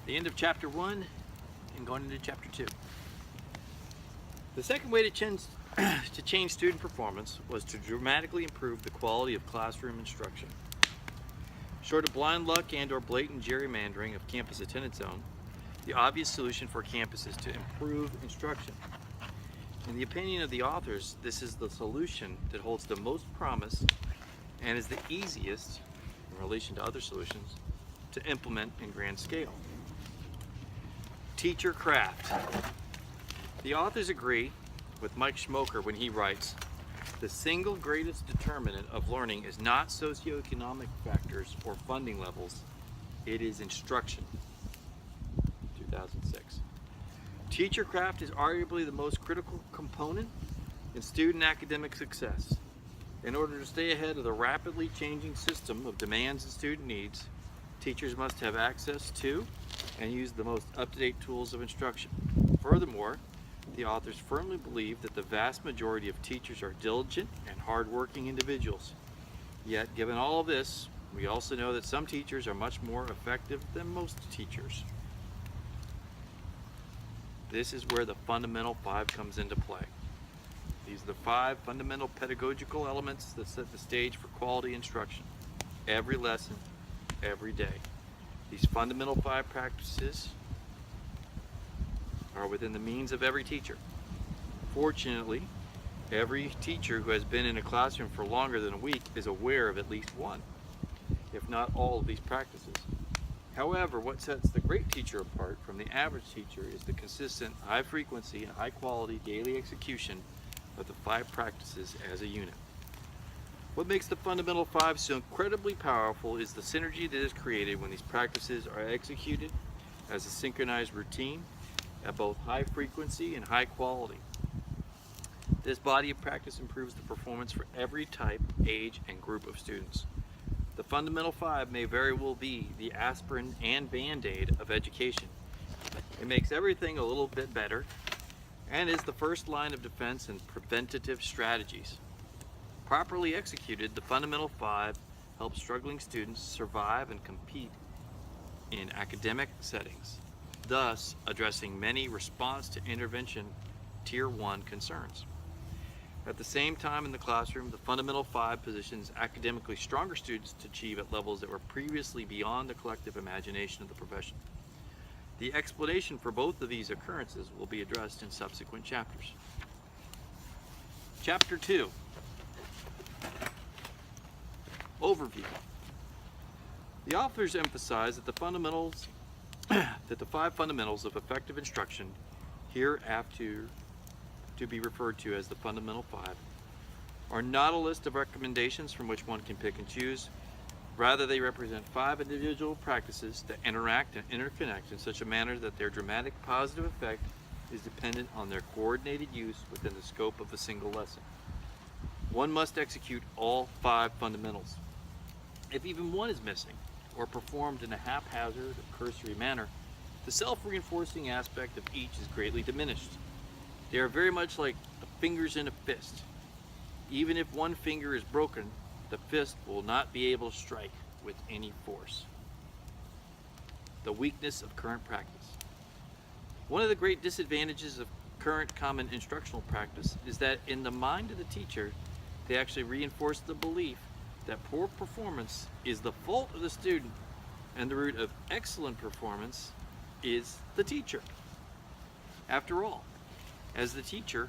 The end of chapter 1 and going into chapter 2. The second way to change student performance was to dramatically improve the quality of classroom instruction. Short of blind luck and or blatant gerrymandering of campus attendance zone, the obvious solution for campus is to improve instruction. In the opinion of the authors, this is the solution that holds the most promise and is the easiest, in relation to other solutions, to implement in grand scale. Teacher craft. The authors agree with Mike Schmoker when he writes, "The single greatest determinant of learning is not socioeconomic factors or funding levels, it is instruction." 2006. Teacher craft is arguably the most critical component in student academic success. In order to stay ahead of the rapidly changing system of demands and student needs, teachers must have access to and use the most up-to-date tools of instruction. Furthermore, the authors firmly believe that the vast majority of teachers are diligent and hard-working individuals. Yet, given all of this, we also know that some teachers are much more effective than most teachers. This is where the Fundamental 5 comes into play. These are the 5 fundamental pedagogical elements that set the stage for quality instruction. Every lesson, every day. These Fundamental 5 practices are within the means of every teacher. Fortunately, every teacher who has been in a classroom for longer than a week is aware of at least one, if not all, of these practices. However, what sets the great teacher apart from the average teacher is the consistent, high frequency, and high quality daily execution of the 5 practices as a unit. What makes the Fundamental 5 so incredibly powerful is the synergy that is created when these practices are executed as a synchronized routine at both high frequency and high quality. This body of practice improves the performance for every type, age, and group of students. The Fundamental 5 may very well be the aspirin and Band-Aid of education. It makes everything a little bit better and is the first line of defense in preventative strategies. Properly executed, the Fundamental 5 helps struggling students survive and compete in academic settings, thus addressing many response to intervention Tier 1 concerns. At the same time in the classroom, the Fundamental 5 positions academically stronger students to achieve at levels that were previously beyond the collective imagination of the profession. The explanation for both of these occurrences will be addressed in subsequent chapters. Chapter 2. Overview. The authors emphasize that the 5 fundamentals of effective instruction, hereafter to be referred to as the Fundamental 5, are not a list of recommendations from which one can pick and choose. Rather, they represent 5 individual practices that interact and interconnect in such a manner that their dramatic positive effect is dependent on their coordinated use within the scope of a single lesson. One must execute all 5 fundamentals. If even one is missing, or performed in a haphazard or cursory manner, the self-reinforcing aspect of each is greatly diminished. They are very much like the fingers in a fist. Even if one finger is broken, the fist will not be able to strike with any force. The weakness of current practice. One of the great disadvantages of current common instructional practice is that in the mind of the teacher, they actually reinforce the belief that poor performance is the fault of the student and the root of excellent performance is the teacher. After all, as the teacher,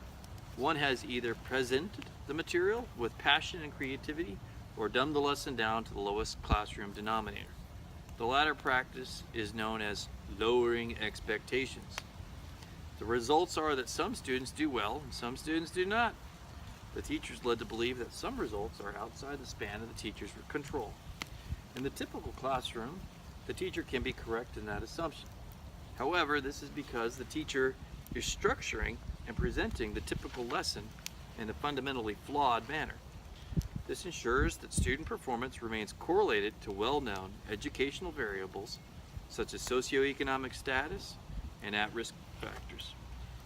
one has either presented the material with passion and creativity or dumbed the lesson down to the lowest classroom denominator. The latter practice is known as lowering expectations. The results are that some students do well and some students do not. The teacher is led to believe that some results are outside the span of the teacher's control. In the typical classroom, the teacher can be correct in that assumption. However, this is because the teacher is structuring and presenting the typical lesson in a fundamentally flawed manner. This ensures that student performance remains correlated to well-known educational variables such as socioeconomic status and at-risk factors,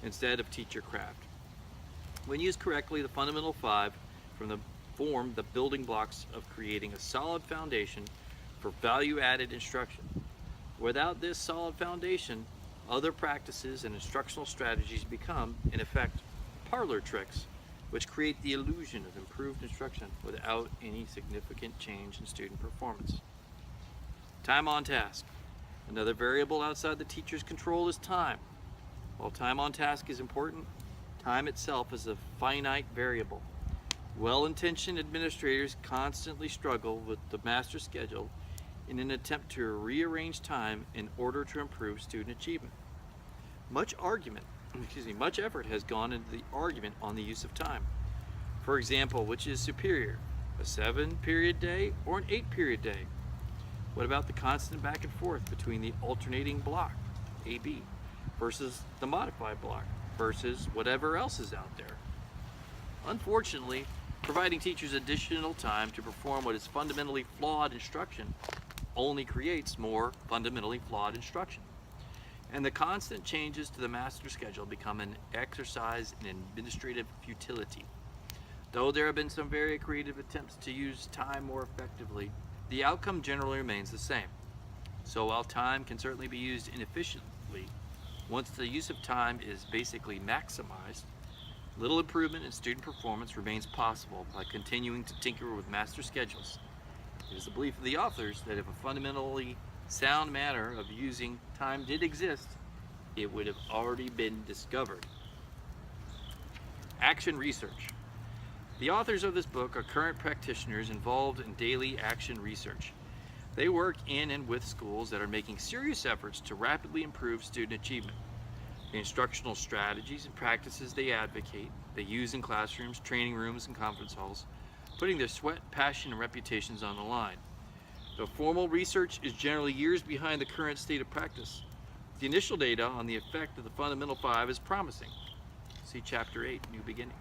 instead of teacher craft. When used correctly, the Fundamental 5 form the building blocks of creating a solid foundation for value-added instruction. Without this solid foundation, other practices and instructional strategies become, in effect, parlor tricks, which create the illusion of improved instruction without any significant change in student performance. Time on task. Another variable outside the teacher's control is time. While time on task is important, time itself is a finite variable. Well-intentioned administrators constantly struggle with the master schedule in an attempt to rearrange time in order to improve student achievement. Much effort has gone into the argument on the use of time. For example, which is superior, a 7-period day or an 8-period day? What about the constant back and forth between the alternating block, AB, versus the modified block, versus whatever else is out there? Unfortunately, providing teachers additional time to perform what is fundamentally flawed instruction only creates more fundamentally flawed instruction. And the constant changes to the master schedule become an exercise in administrative futility. Though there have been some very creative attempts to use time more effectively, the outcome generally remains the same. So while time can certainly be used inefficiently, once the use of time is basically maximized, little improvement in student performance remains possible by continuing to tinker with master schedules. It is the belief of the authors that if a fundamentally sound manner of using time did exist, it would have already been discovered. Action research. The authors of this book are current practitioners involved in daily action research. They work in and with schools that are making serious efforts to rapidly improve student achievement. The instructional strategies and practices they advocate, they use in classrooms, training rooms, and conference halls, putting their sweat, passion, and reputations on the line. The formal research is generally years behind the current state of practice. The initial data on the effect of the Fundamental 5 is promising. See Chapter 8, New Beginnings.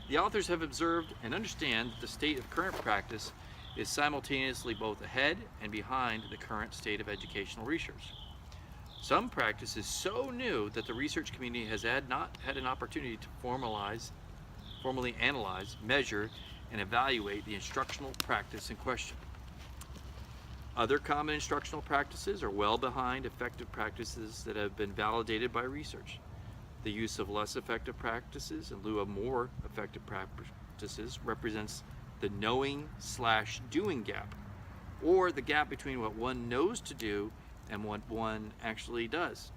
The authors have observed and understand that the state of current practice is simultaneously both ahead and behind the current state of educational research. Some practice is so new that the research community has not had an opportunity to formally analyze, measure, and evaluate the instructional practice in question. Other common instructional practices are well behind effective practices that have been validated by research. The use of less effective practices in lieu of more effective practices represents the knowing/doing gap, or the gap between what one knows to do and what one actually does.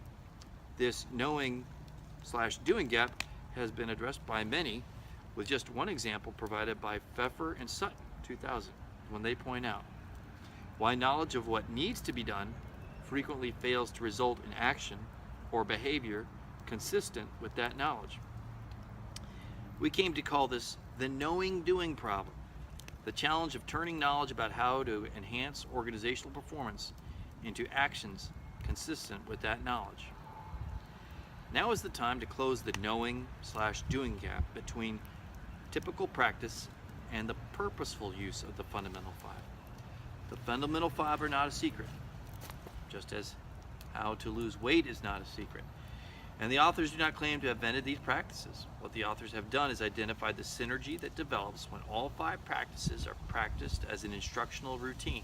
This knowing/doing gap has been addressed by many, with just one example provided by Pfeffer and Sutton, 2000, when they point out why knowledge of what needs to be done frequently fails to result in action or behavior consistent with that knowledge. We came to call this the knowing-doing problem, the challenge of turning knowledge about how to enhance organizational performance into actions consistent with that knowledge. Now is the time to close the knowing/doing gap between typical practice and the purposeful use of the Fundamental 5. The Fundamental 5 are not a secret, just as how to lose weight is not a secret. And the authors do not claim to have invented these practices. What the authors have done is identify the synergy that develops when all 5 practices are practiced as an instructional routine.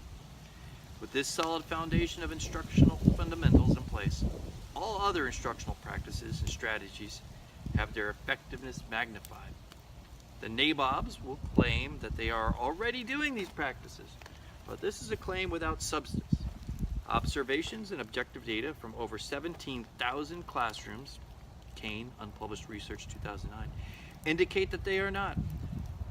With this solid foundation of instructional fundamentals in place, all other instructional practices and strategies have their effectiveness magnified. The nabobs will claim that they are already doing these practices, but this is a claim without substance. Observations and objective data from over 17,000 classrooms, Kane, Unpublished Research 2009, indicate that they are not.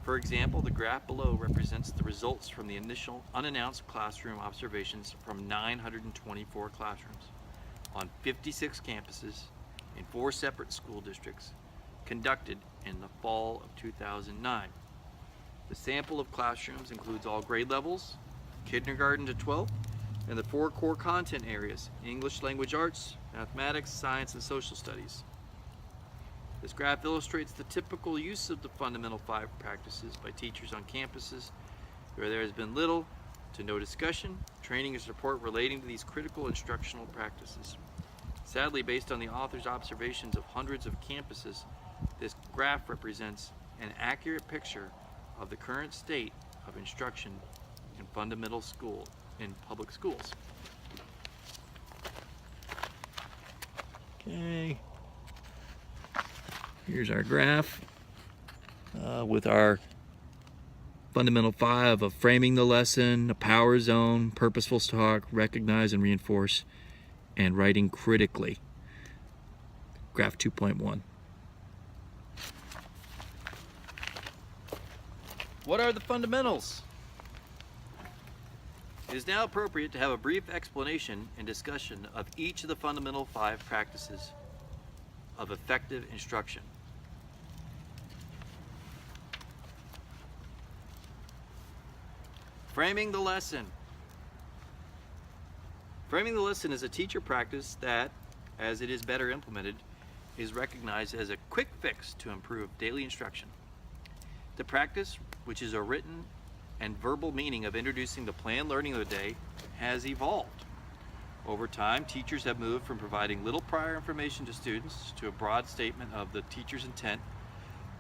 For example, the graph below represents the results from the initial unannounced classroom observations from 924 classrooms on 56 campuses in 4 separate school districts conducted in the fall of 2009. The sample of classrooms includes all grade levels, kindergarten to 12th, and the 4 core content areas: English language arts, mathematics, science, and social studies. This graph illustrates the typical use of the Fundamental 5 practices by teachers on campuses where there has been little to no discussion, training, or support relating to these critical instructional practices. Sadly, based on the author's observations of hundreds of campuses, this graph represents an accurate picture of the current state of instruction in public schools. Okay. Here's our graph with our fundamental 5 of framing the lesson, a power zone, purposeful talk, recognize and reinforce, and writing critically. Graph 2.1. What are the fundamentals? It is now appropriate to have a brief explanation and discussion of each of the fundamental 5 practices of effective instruction. Framing the lesson. Framing the lesson is a teacher practice that, as it is better implemented, is recognized as a quick fix to improve daily instruction. The practice, which is a written and verbal meaning of introducing the planned learning of the day, has evolved. Over time, teachers have moved from providing little prior information to students to a broad statement of the teacher's intent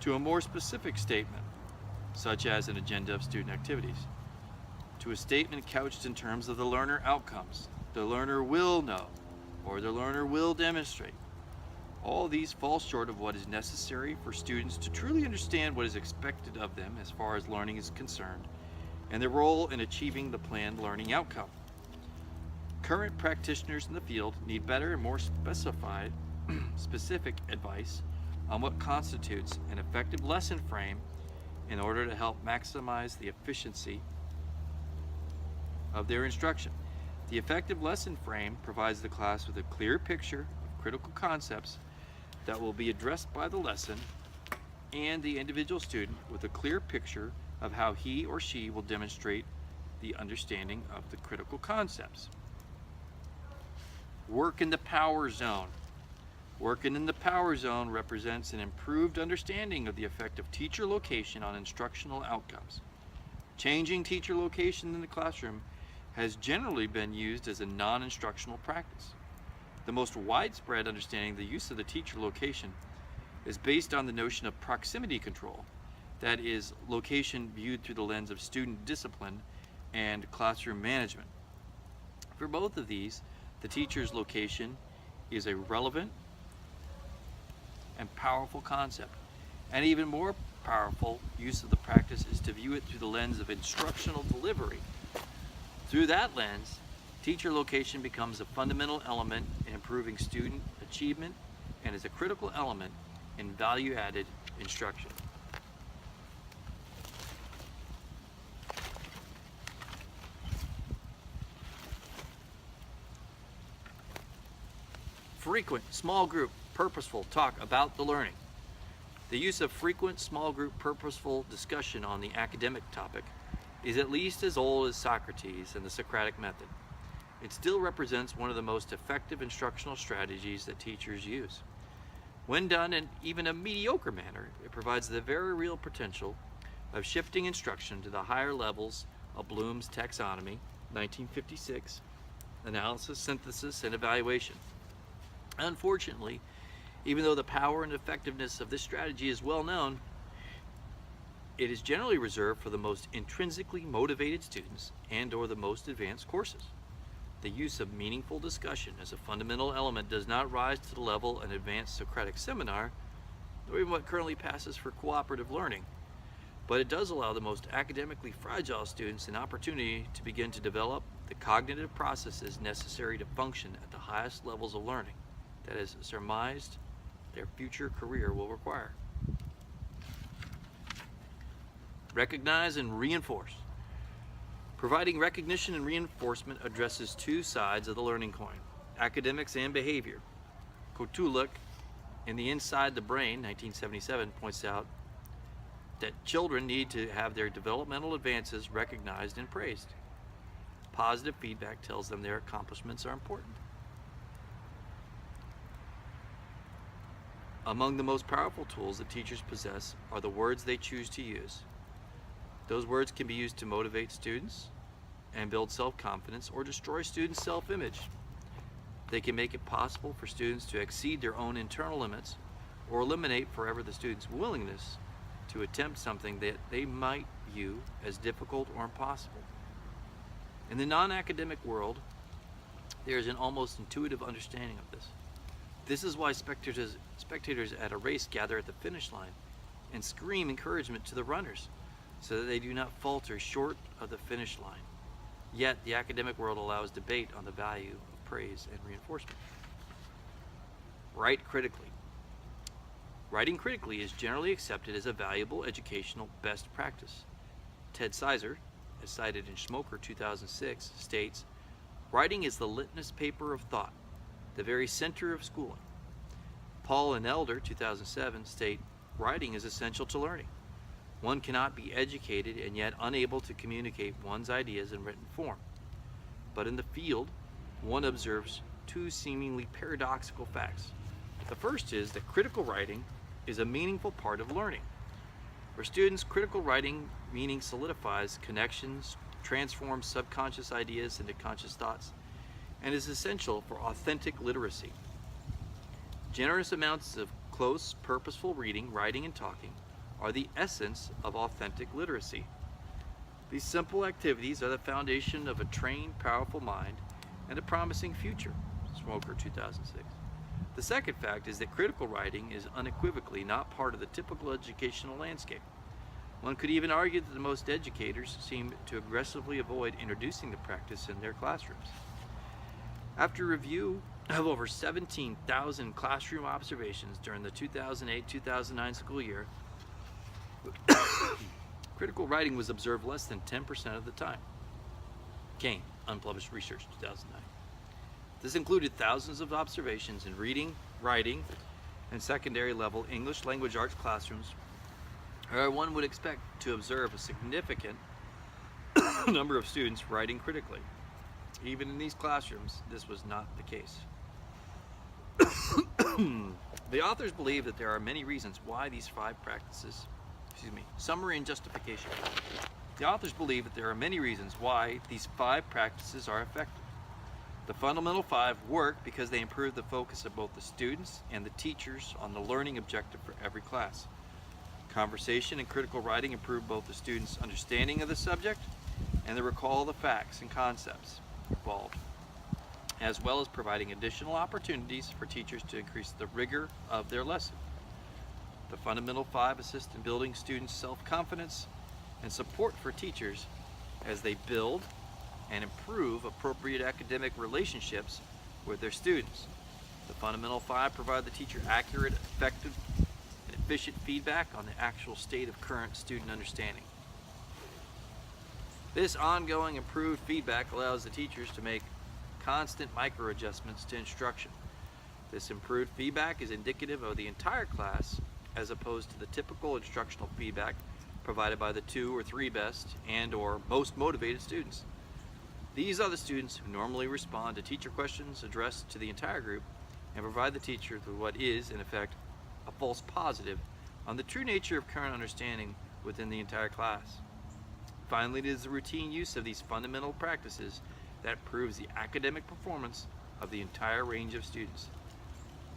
to a more specific statement, such as an agenda of student activities, to a statement couched in terms of the learner outcomes. The learner will know, or the learner will demonstrate. All these fall short of what is necessary for students to truly understand what is expected of them as far as learning is concerned, and their role in achieving the planned learning outcome. Current practitioners in the field need better and more specific advice on what constitutes an effective lesson frame in order to help maximize the efficiency of their instruction. The effective lesson frame provides the class with a clear picture of critical concepts that will be addressed by the lesson, and the individual student with a clear picture of how he or she will demonstrate the understanding of the critical concepts. Work in the power zone. Working in the power zone represents an improved understanding of the effect of teacher location on instructional outcomes. Changing teacher location in the classroom has generally been used as a non-instructional practice. The most widespread understanding of the use of the teacher location is based on the notion of proximity control, that is, location viewed through the lens of student discipline and classroom management. For both of these, the teacher's location is a relevant and powerful concept. An even more powerful use of the practice is to view it through the lens of instructional delivery. Through that lens, teacher location becomes a fundamental element in improving student achievement and is a critical element in value-added instruction. Frequent, small group, purposeful talk about the learning. The use of frequent, small group, purposeful discussion on the academic topic is at least as old as Socrates and the Socratic method. It still represents one of the most effective instructional strategies that teachers use. When done in even a mediocre manner, it provides the very real potential of shifting instruction to the higher levels of Bloom's taxonomy, 1956, analysis, synthesis, and evaluation. Unfortunately, even though the power and effectiveness of this strategy is well known, it is generally reserved for the most intrinsically motivated students and/or the most advanced courses. The use of meaningful discussion as a fundamental element does not rise to the level of an advanced Socratic seminar, nor even what currently passes for cooperative learning, but it does allow the most academically fragile students an opportunity to begin to develop the cognitive processes necessary to function at the highest levels of learning that is surmised their future career will require. Recognize and reinforce. Providing recognition and reinforcement addresses two sides of the learning coin, academics and behavior. Kotuluk, in The Inside the Brain, 1977, points out that children need to have their developmental advances recognized and praised. Positive feedback tells them their accomplishments are important. Among the most powerful tools that teachers possess are the words they choose to use. Those words can be used to motivate students and build self-confidence or destroy students' self-image. They can make it possible for students to exceed their own internal limits or eliminate forever the student's willingness to attempt something that they might view as difficult or impossible. In the non-academic world, there is an almost intuitive understanding of this. This is why spectators at a race gather at the finish line and scream encouragement to the runners so that they do not falter short of the finish line. Yet, the academic world allows debate on the value of praise and reinforcement. Write critically. Writing critically is generally accepted as a valuable educational best practice. Ted Sizer, as cited in Schmoker 2006, states, "Writing is the litmus paper of thought, the very center of schooling." Paul and Elder 2007 state, "Writing is essential to learning. One cannot be educated and yet unable to communicate one's ideas in written form. But in the field, one observes two seemingly paradoxical facts. The first is that critical writing is a meaningful part of learning. For students, critical writing meaning solidifies connections, transforms subconscious ideas into conscious thoughts, and is essential for authentic literacy. Generous amounts of close, purposeful reading, writing, and talking are the essence of authentic literacy. These simple activities are the foundation of a trained, powerful mind and a promising future." Schmoker 2006. The second fact is that critical writing is unequivocally not part of the typical educational landscape. One could even argue that the most educators seem to aggressively avoid introducing the practice in their classrooms. After review of over 17,000 classroom observations during the 2008-2009 school year, critical writing was observed less than 10% of the time. Kane, Unpublished Research, 2009. This included thousands of observations in reading, writing, and secondary level English language arts classrooms, where one would expect to observe a significant number of students writing critically. Even in these classrooms, this was not the case. The authors believe that there are many reasons why these five practices, summary and justification. The authors believe that there are many reasons why these five practices are effective. The fundamental five work because they improve the focus of both the students and the teachers on the learning objective for every class. Conversation and critical writing improve both the students' understanding of the subject and the recall of the facts and concepts involved, as well as providing additional opportunities for teachers to increase the rigor of their lesson. The fundamental five assist in building students' self-confidence and support for teachers as they build and improve appropriate academic relationships with their students. The fundamental five provide the teacher accurate, effective, and efficient feedback on the actual state of current student understanding. This ongoing improved feedback allows the teachers to make constant micro-adjustments to instruction. This improved feedback is indicative of the entire class as opposed to the typical instructional feedback provided by the 2 or 3 best and or most motivated students. These are the students who normally respond to teacher questions addressed to the entire group and provide the teacher with what is, in effect, a false positive on the true nature of current understanding within the entire class. Finally, it is the routine use of these fundamental practices that proves the academic performance of the entire range of students.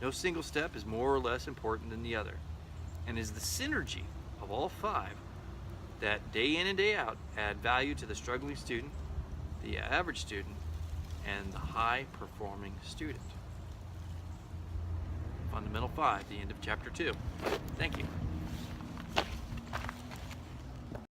No single step is more or less important than the other, and is the synergy of all five that day in and day out add value to the struggling student, the average student, and the high-performing student. Fundamental 5, the end of Chapter 2. Thank you.